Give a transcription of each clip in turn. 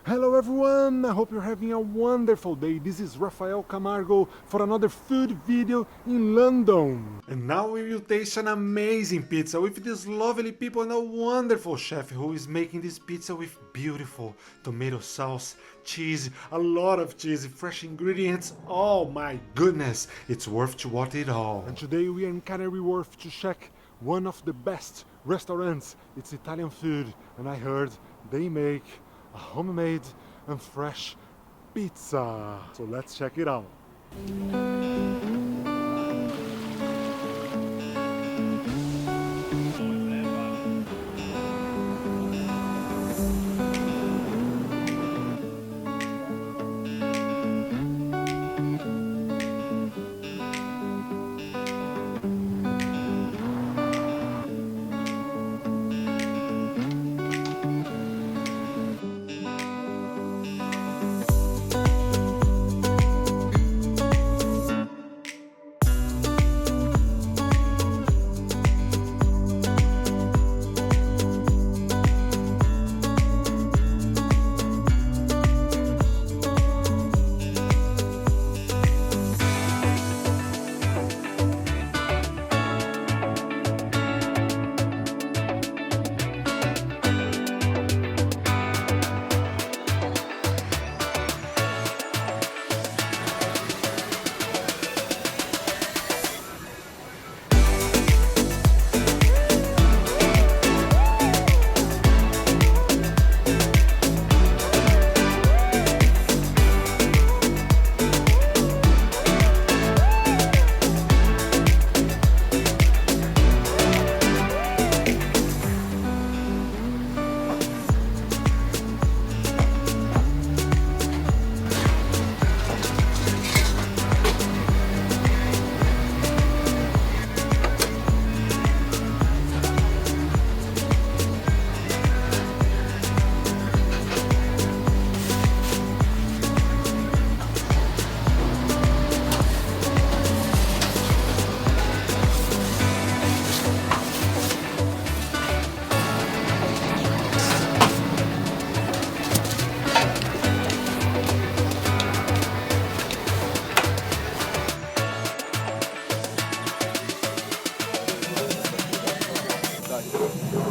Hello everyone, I hope you're having a wonderful day. This is Rafael Camargo for another food video in London. And now we will taste an amazing pizza with these lovely people and a wonderful chef who is making this pizza with beautiful tomato sauce, cheese, a lot of cheese, fresh ingredients. Oh my goodness, it's worth to watch it all. And today we are in Canary Wharf to check one of the best restaurants. It's Italian food and I heard they make a homemade and fresh pizza. So let's check it out.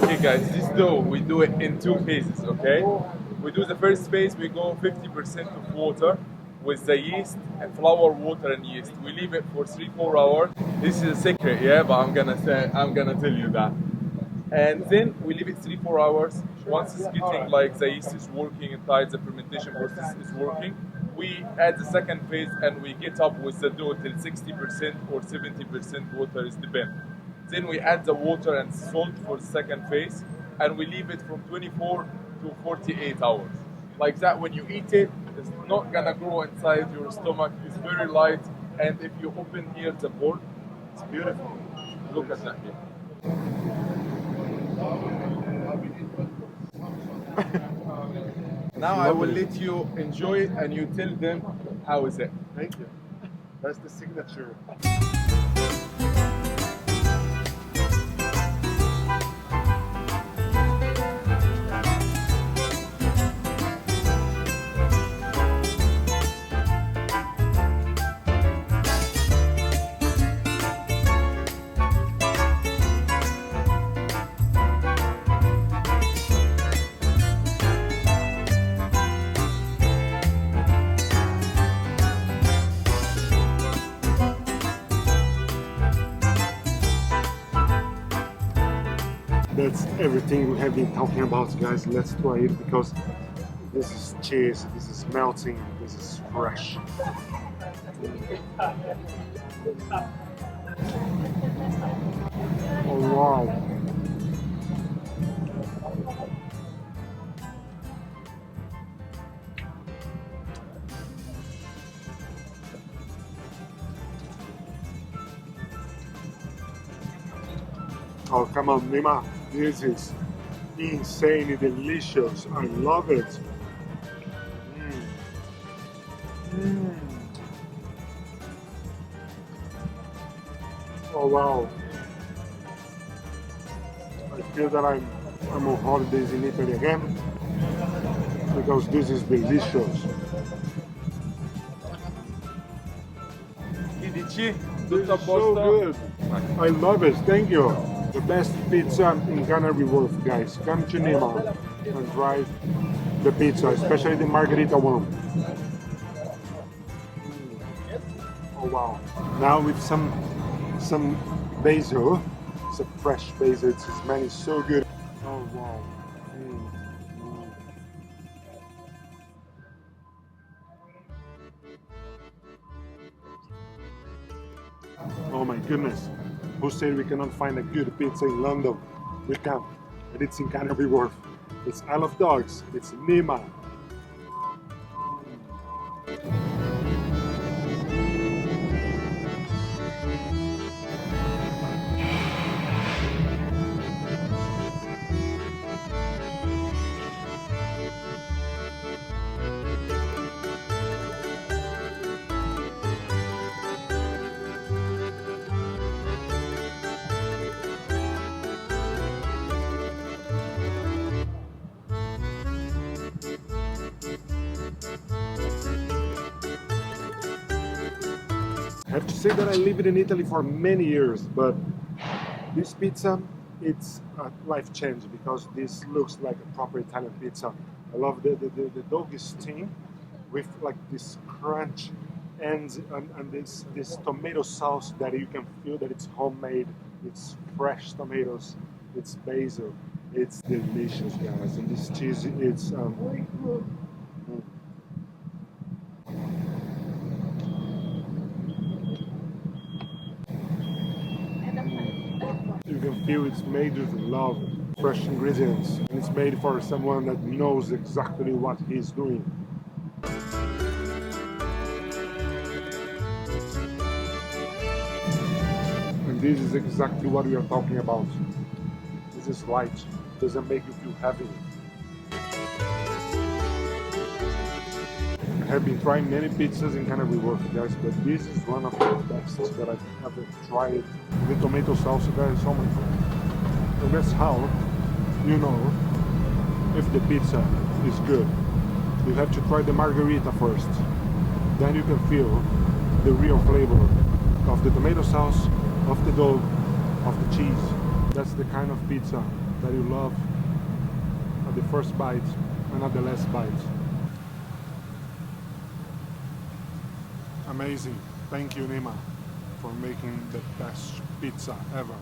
Okay guys, this dough, we do it in two phases, okay? We do the first phase, we go 50% of water with the yeast and flour, water and yeast. We leave it for 3-4 hours. This is a secret, yeah, but I'm gonna tell you that. And then we leave it 3-4 hours. Once it's getting like the yeast is working inside, the fermentation process is working, we add the second phase and we get up with the dough till 60% or 70% water is depend. Then we add the water and salt for the second phase and we leave it from 24 to 48 hours. Like that, when you eat it, it's not gonna grow inside your stomach. It's very light, and if you open here the board, it's beautiful. Look at that here. Now I will let you enjoy it and you tell them how is it. Thank you. That's the signature. That's everything we have been talking about, guys. Let's try it because this is cheese, this is melting, this is fresh. Oh wow. Oh come on, Neama. This is insanely delicious. I love it. Oh wow. I feel that I'm on holidays in Italy again. because this is delicious. Dici? This Tutto a is so posto? good. I love it. Thank you. The best pizza in Canary Wharf, guys. Come to Neama and try the pizza, especially the Margherita one. Oh wow! Now with some basil. It's a fresh basil. It's smelling so good. Oh wow! Oh my goodness! Who said we cannot find a good pizza in London? We can, and it's in Canary Wharf. It's Isle of Dogs. It's Neama. I have to say that I lived in Italy for many years, but this pizza, it's a life change because this looks like a proper Italian pizza. I love the dough is thin with like this crunch and this tomato sauce that you can feel that it's homemade, it's fresh tomatoes, it's basil, it's delicious, guys. And this cheese, it's you can feel it's made with love, fresh ingredients, and it's made for someone that knows exactly what he's doing. And this is exactly what we are talking about. This is light, doesn't make you feel heavy. I have been trying many pizzas in Canary Wharf, guys, but this is one of the best that I've ever tried. The tomato sauce, guys, oh my god. And that's how you know if the pizza is good. You have to try the margherita first. Then you can feel the real flavor of the tomato sauce, of the dough, of the cheese. That's the kind of pizza that you love at the first bite and at the last bite. Amazing. Thank you, Neama, for making the best pizza ever.